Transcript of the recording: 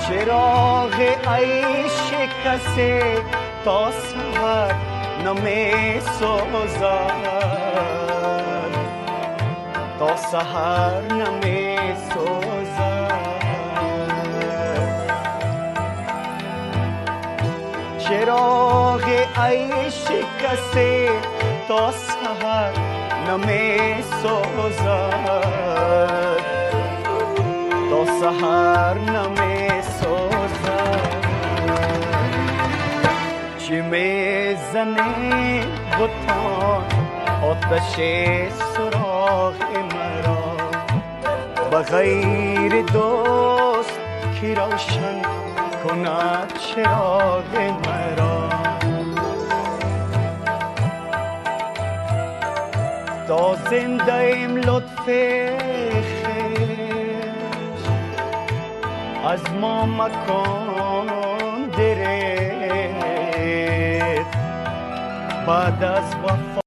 چراغ عیش کسی تا سحر نمی سوزد، تا سحر نمی سوزد. چراغ عیش کسی تا سحر نمی سوزد، تا سحر نمی سوزد. چی میزنی بتان آتش سراغ مرا، بغیر دوست کی روشن کند چراغ مرا. تا زنده ایم لطف خیش از ما مکن دریغ، بعد از وفا